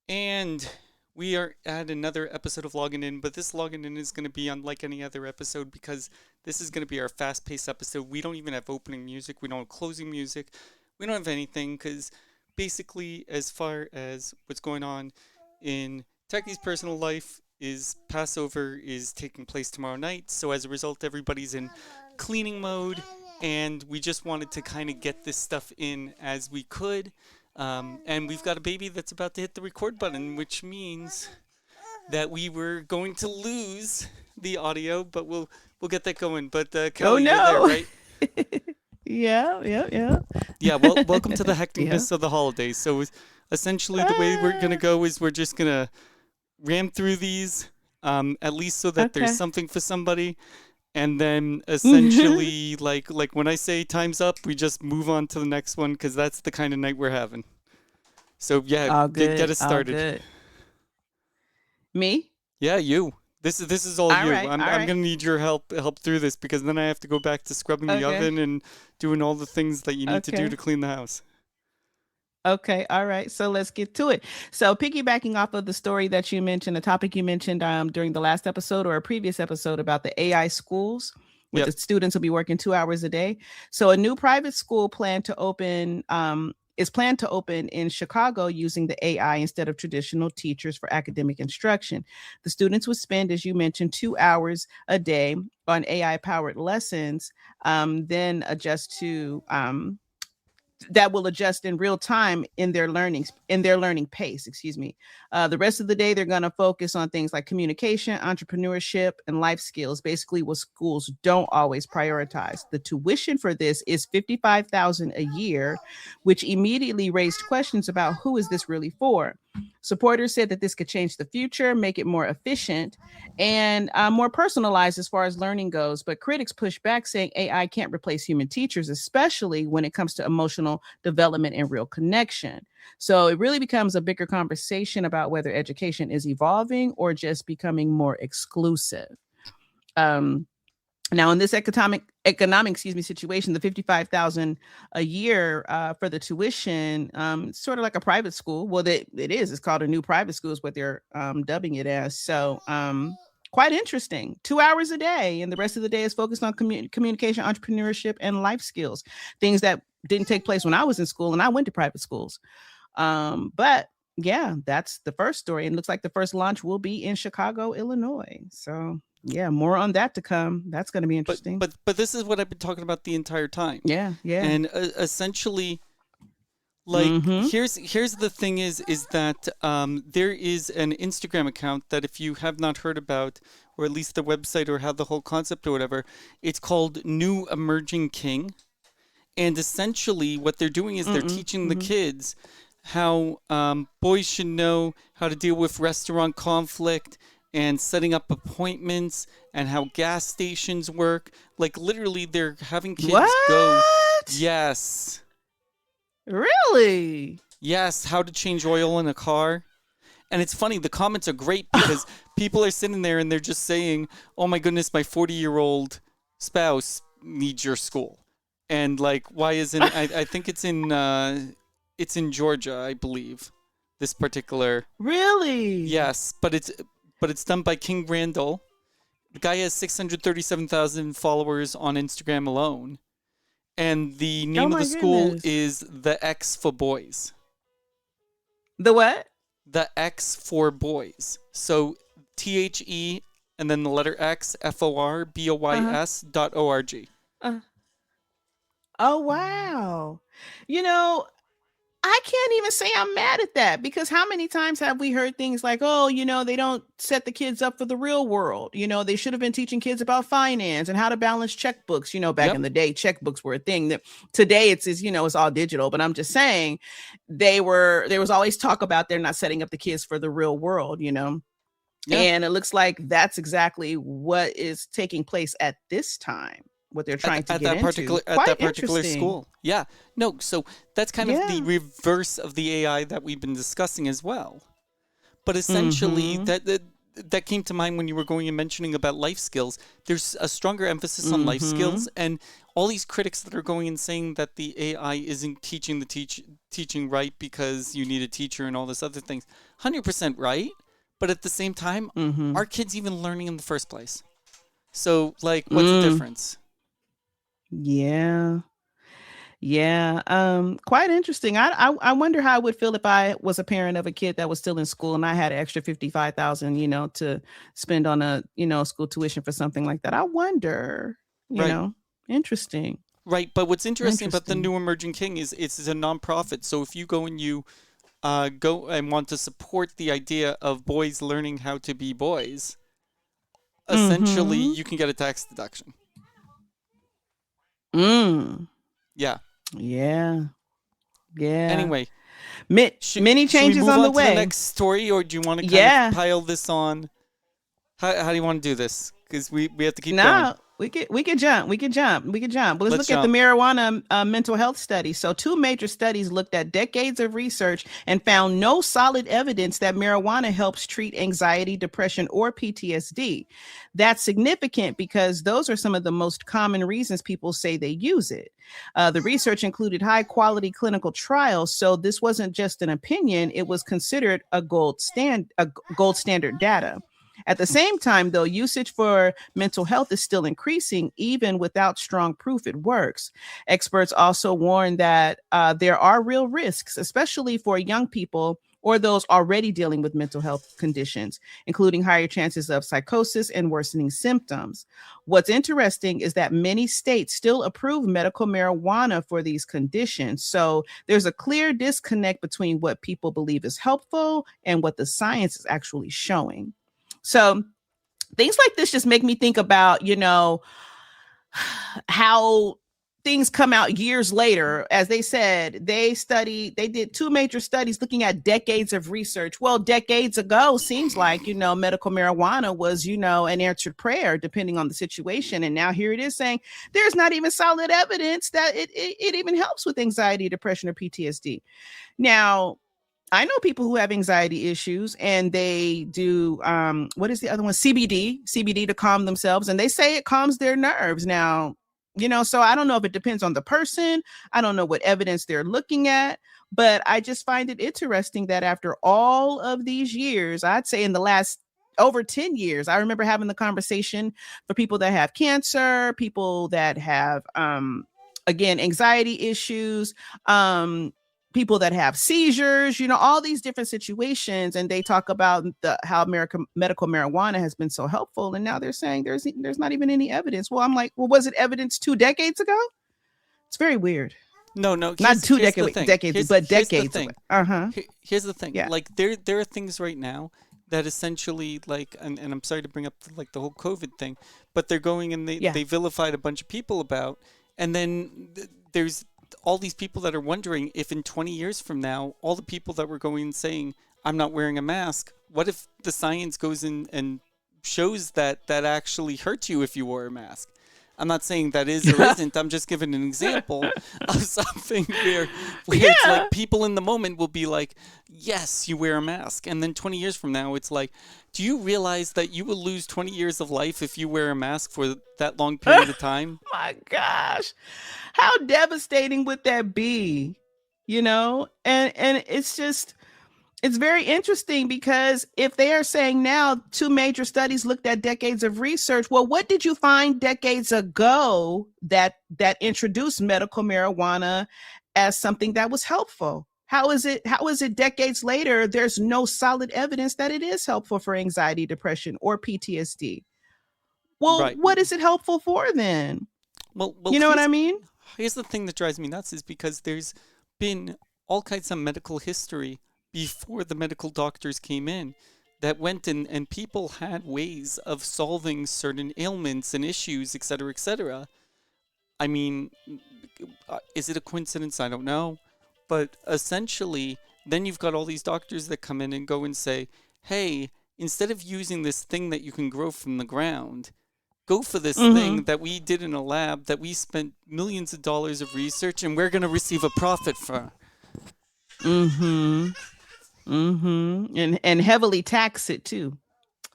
And we are at another episode of Logging In, but this Logging In is going to be unlike any other episode because this is going to be our fast paced episode. We don't even have opening music, we don't have closing music, we don't have anything because basically, as far as what's going on in Techie's personal life, is Passover is taking place tomorrow night. So as a result, everybody's in cleaning mode, and we just wanted to kind of get this stuff in as we could. And we've got a baby that's about to hit the record button, which means that we were going to lose the audio, but we'll get that going. But Oh Kelly, you're there, no. right? Yeah. Yeah. Well, welcome to the Yeah. hecticness of the holidays. So essentially, the way we're gonna Ah, go is we're just gonna ram through these, at least so that there's okay. something for somebody. And then essentially, like when I say time's up, we just move on to the next one because that's the kind of night we're having. So yeah, All get good. us All started. good. Me? Yeah, you. This is all All you. right. I'm All I'm right. gonna need your help through this because then I have to go back to scrubbing the Okay. oven and doing all the things that you need to do to Okay. clean the house. Okay. All right. So let's get to it. So piggybacking off of the story that you mentioned, the topic you mentioned during the last episode or a previous episode about the AI schools, where the Yep. students will be working 2 hours a day. So a new private school planned to open is planned to open in Chicago using the AI instead of traditional teachers for academic instruction. The students would spend, as you mentioned, 2 hours a day on AI powered lessons, then adjust to that will adjust in real time in their learning pace, excuse me. The rest of the day they're going to focus on things like communication, entrepreneurship, and life skills, basically what schools don't always prioritize. The tuition for this is 55,000 a year, which immediately raised questions about who is this really for. Supporters said that this could change the future, make it more efficient, and more personalized as far as learning goes. But critics push back, saying AI can't replace human teachers, especially when it comes to emotional development and real connection. So it really becomes a bigger conversation about whether education is evolving or just becoming more exclusive. Um, Now, in this economic excuse me situation, the 55,000 a year for the tuition, sort of like a private school. Well, it is. It's called a new private school, is what they're dubbing it as. So, quite interesting. 2 hours a day, and the rest of the day is focused on communication, entrepreneurship, and life skills. Things that didn't take place when I was in school, and I went to private schools. But yeah, that's the first story. And it looks like the first launch will be in Chicago, Illinois. So yeah, more on that to come. That's going to be But interesting. but but this is what I've been talking about the entire time. Yeah. And essentially, like Mm-hmm. here's the thing is that there is an Instagram account that if you have not heard about, or at least the website or how the whole concept or whatever, it's called New Emerging King. And essentially, what they're doing is they're Mm-mm. teaching the Mm-hmm. kids how boys should know how to deal with restaurant conflict and setting up appointments and how gas stations work. Like, literally, they're having kids go, What? yes, Really? yes, how to change oil in a car. And it's funny, the comments are great because people are sitting there and they're just saying, oh my goodness, my 40-year-old spouse needs your school. And like, why isn't I think it's in Georgia, I believe. This particular Really? yes, but it's done by King Randall. The guy has 637,000 followers on Instagram alone. And the Oh name of the my school goodness. is The X for Boys. The what? The X for Boys. So THE and then the letter X Uh-huh. FORBOYS.org. Uh, oh wow. You know, I can't even say I'm mad at that because how many times have we heard things like, oh, they don't set the kids up for the real world. They should have been teaching kids about finance and how to balance checkbooks. Back Yep. in the day, checkbooks were a thing. That today it's all digital. But I'm just saying, there was always talk about they're not setting up the kids for the real world. Yeah. And it looks like that's exactly what is taking place at this time, what they're At, trying to at get that into. particular at Quite that particular interesting. school. Yeah. No, so that's kind of the Yeah. reverse of the AI that we've been discussing as well. But essentially, Mm-hmm. that came to mind when you were going and mentioning about life skills. There's a stronger emphasis on life Mm-hmm. skills, and all these critics that are going and saying that the AI isn't teaching the teaching right because you need a teacher and all this other things. 100% right, but at the same time, Mm-hmm. are kids even learning in the first place? So, like, what's the Mm. difference? Yeah. Yeah, quite interesting. I wonder how I would feel if I was a parent of a kid that was still in school and I had an extra 55,000, to spend on a, school tuition for something like that. I wonder, you Right. know, interesting, Right, but what's interesting about the interesting. new Emerging King is it's a nonprofit. So if you go and you go and want to support the idea of boys learning how to be boys, essentially Mm-hmm. you can get a tax deduction. Mm. Yeah. Yeah. Yeah. Anyway, Many should we changes move on the on to the way. next story, or do you want to kind of Yeah. pile this on? How do you want to do this? Because we have to keep going. No, we can jump. But let's Let's look at the jump. marijuana mental health study. So, two major studies looked at decades of research and found no solid evidence that marijuana helps treat anxiety, depression, or PTSD. That's significant because those are some of the most common reasons people say they use it. The research included high quality clinical trials, so this wasn't just an opinion; it was considered a gold standard data. At the same time, though, usage for mental health is still increasing, even without strong proof it works. Experts also warn that there are real risks, especially for young people or those already dealing with mental health conditions, including higher chances of psychosis and worsening symptoms. What's interesting is that many states still approve medical marijuana for these conditions. So there's a clear disconnect between what people believe is helpful and what the science is actually showing. So things like this just make me think about, how things come out years later. As they said, they did two major studies looking at decades of research. Well, decades ago seems like, medical marijuana was, an answered prayer depending on the situation. And now here it is saying there's not even solid evidence that it even helps with anxiety, depression, or PTSD. Now, I know people who have anxiety issues and they do what is the other one? CBD to calm themselves, and they say it calms their nerves. Now, so I don't know if it depends on the person. I don't know what evidence they're looking at, but I just find it interesting that after all of these years, I'd say in the last over 10 years, I remember having the conversation for people that have cancer, people that have again anxiety issues, um people that have seizures, all these different situations, and they talk about how medical marijuana has been so helpful, and now they're saying there's not even any evidence. Well, I'm like, well, was it evidence 2 decades ago? It's very weird. No, no. Not two Here's the decades, thing. decades, but Here's the decades away. thing. Uh-huh. Here's the thing. Yeah. Like there are things right now that essentially like, and I'm sorry to bring up like the whole COVID thing, but they're going and Yeah. they vilified a bunch of people about, and then there's all these people that are wondering if in 20 years from now, all the people that were going and saying I'm not wearing a mask, what if the science goes in and shows that that actually hurts you if you wore a mask? I'm not saying that is or isn't. I'm just giving an example of something where it's Yeah. like people in the moment will be like, "Yes, you wear a mask," and then 20 years from now, it's like, "Do you realize that you will lose 20 years of life if you wear a mask for that long period of time?" My gosh. How devastating would that be? And it's very interesting because if they are saying now two major studies looked at decades of research, well, what did you find decades ago that introduced medical marijuana as something that was helpful? How is it decades later there's no solid evidence that it is helpful for anxiety, depression, or PTSD? Well, Right. what is it helpful for then? Well, You know what I mean? here's the thing that drives me nuts is because there's been all kinds of medical history before the medical doctors came in that went and people had ways of solving certain ailments and issues, etc., etc. I mean, is it a coincidence? I don't know. But essentially, then you've got all these doctors that come in and go and say, hey, instead of using this thing that you can grow from the ground, go for this Mm-hmm. thing that we did in a lab that we spent millions of dollars of research and we're going to receive a profit for. Mm-hmm. Mm-hmm. And heavily tax it too.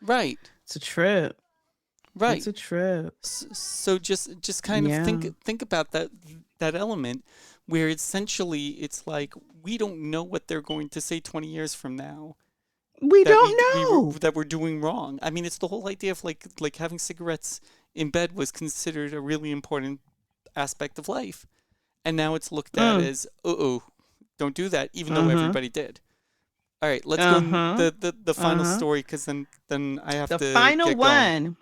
Right. It's a trip. Right. It's a trip. So just kind of Yeah. think about that element where essentially it's like we don't know what they're going to say 20 years from now We that don't we were know. that we're doing wrong. I mean, it's the whole idea of like having cigarettes in bed was considered a really important aspect of life, and now it's looked at Mm. as oh, don't do that, even though Uh-huh. everybody did. All right, let's go Uh-huh. the final Uh-huh. story because then I have The to final get going. one.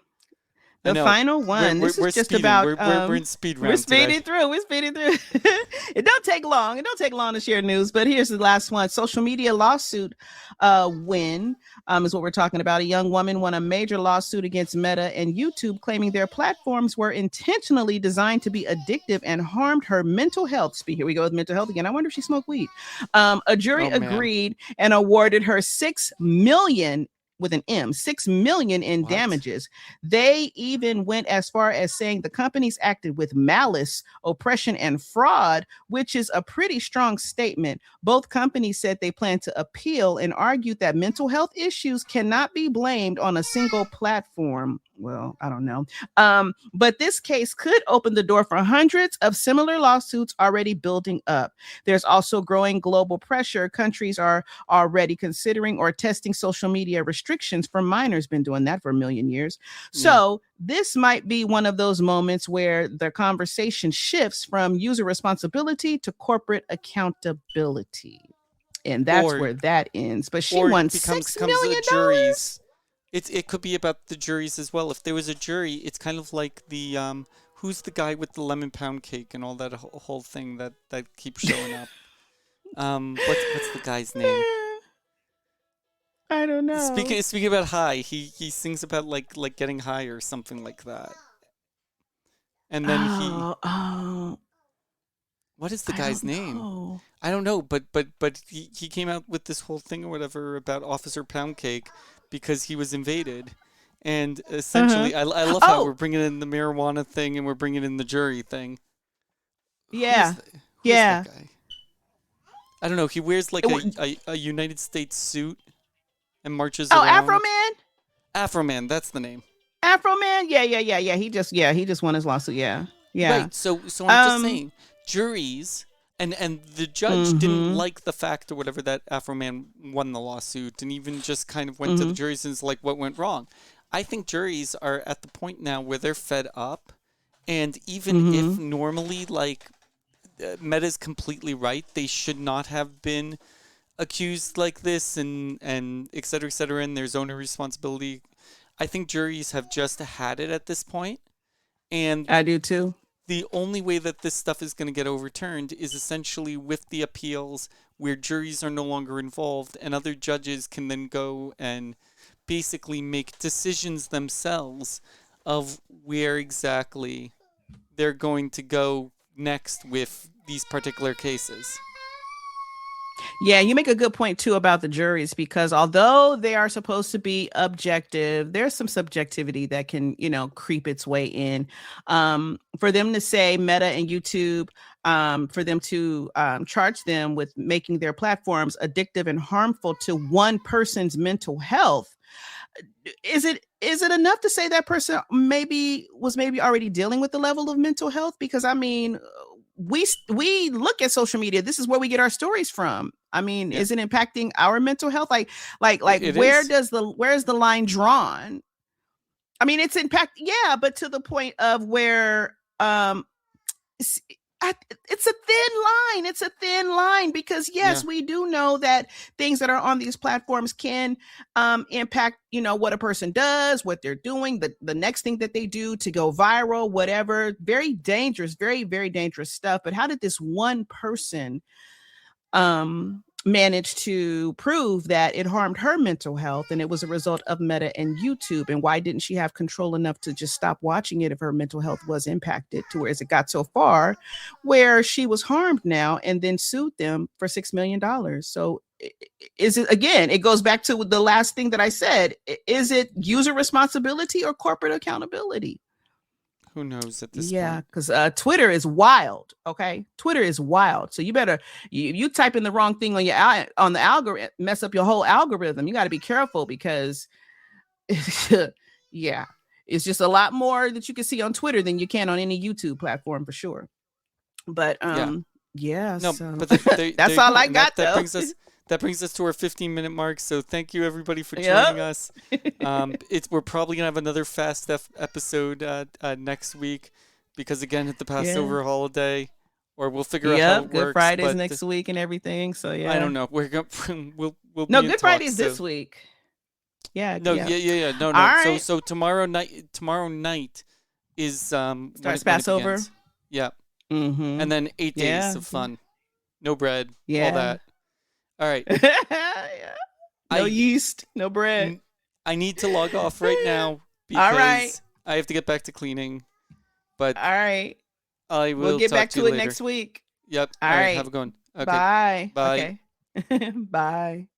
I The know final one. This is we're just speeding. about We're in speed we're round today. speeding through. We're speeding through. It don't take long. It don't take long to share news. But here's the last one. Social media lawsuit win is what we're talking about. A young woman won a major lawsuit against Meta and YouTube, claiming their platforms were intentionally designed to be addictive and harmed her mental health. Here we go with mental health again. I wonder if she smoked weed. A jury Oh man, agreed and awarded her 6 million with an M, 6 million in what? damages. They even went as far as saying the companies acted with malice, oppression, and fraud, which is a pretty strong statement. Both companies said they plan to appeal and argued that mental health issues cannot be blamed on a single platform. Well, I don't know. But this case could open the door for hundreds of similar lawsuits already building up. There's also growing global pressure. Countries are already considering or testing social media restrictions for minors, been doing that for a million years. Yeah. So this might be one of those moments where the conversation shifts from user responsibility to corporate accountability. And that's Or where that ends. But she or won it six comes a million dollars. juries. It could be about the juries as well. If there was a jury, it's kind of like the who's the guy with the lemon pound cake and all that whole thing that keeps showing up. What's the guy's name? I don't know. Speaking about high, he sings about like getting high or something like that. And then he, Oh, oh, what is the I guy's don't name? know. I don't know, but he came out with this whole thing or whatever about Officer Poundcake because he was invaded. And Uh-huh. essentially, I love how we're Oh, bringing in the marijuana thing and we're bringing in the jury thing. yeah. Who is that Yeah. guy? I don't know. He wears like It, a United States suit and marches oh, Afro around. Man? Afro Man, that's the name. Afro Man? Yeah. He just won his lawsuit. Yeah. Yeah. Right. So I'm just Um saying, juries and the judge didn't mhm. like the fact or whatever that Afro Man won the lawsuit and even just kind of went to the Mhm. juries and is like what went wrong. I think juries are at the point now where they're fed up, and even if Mhm. normally like Meta's completely right, they should not have been accused like this and et cetera, and there's owner responsibility. I think juries have just had it at this point, and I do too. the only way that this stuff is going to get overturned is essentially with the appeals where juries are no longer involved and other judges can then go and basically make decisions themselves of where exactly they're going to go next with these particular cases. Yeah, you make a good point too about the juries because although they are supposed to be objective, there's some subjectivity that can, creep its way in. For them to say Meta and YouTube, for them to charge them with making their platforms addictive and harmful to one person's mental health, is it enough to say that person maybe already dealing with the level of mental health? Because I mean, we look at social media. This is where we get our stories from. I mean, Yeah, is it impacting our mental health? Like it is. where's the line drawn? I mean, it's impact, yeah, but to the point of where it's, it's a thin line. It's a thin line because Yeah. yes, we do know that things that are on these platforms can impact, what a person does, what they're doing, the next thing that they do to go viral, whatever. Very dangerous, very, very dangerous stuff. But how did this one person managed to prove that it harmed her mental health and it was a result of Meta and YouTube? And why didn't she have control enough to just stop watching it if her mental health was impacted to where it got so far where she was harmed now and then sued them for $6 million? So is it, again, it goes back to the last thing that I said, is it user responsibility or corporate accountability? Who knows at this Yeah, point? because Twitter is wild. Okay, Twitter is wild. So you better you type in the wrong thing on on the algorithm, mess up your whole algorithm. You got to be careful because, yeah, It's just a lot more that you can see on Twitter than you can on any YouTube platform for sure. But Yeah. yeah, No, so but there that's you all go, I and that got though. brings us to our 15-minute mark. So thank you everybody for Yep. joining us. We're probably gonna have another episode next week because again, at the Yeah. Passover holiday, or we'll figure out how it Yep. Good works. Friday's But next week and everything. So I yeah. don't know. We're gonna we'll No, be in Good talks. Friday's this So week. Yeah, no, yeah. yeah. No, All no. So right. so tomorrow night is Starts when it Passover. begins. Yeah, Mm-hmm. and then 8 days Yeah. of fun, no bread, all Yeah. that. All right. Yeah. No I yeast, no bread. n- I need to log off right now All right. because I have to get back to cleaning. But All right. I We'll will get talk back to you to it later. next week. Yep. All All right. Have right. a good one. Okay. Bye. Bye. Okay. Bye.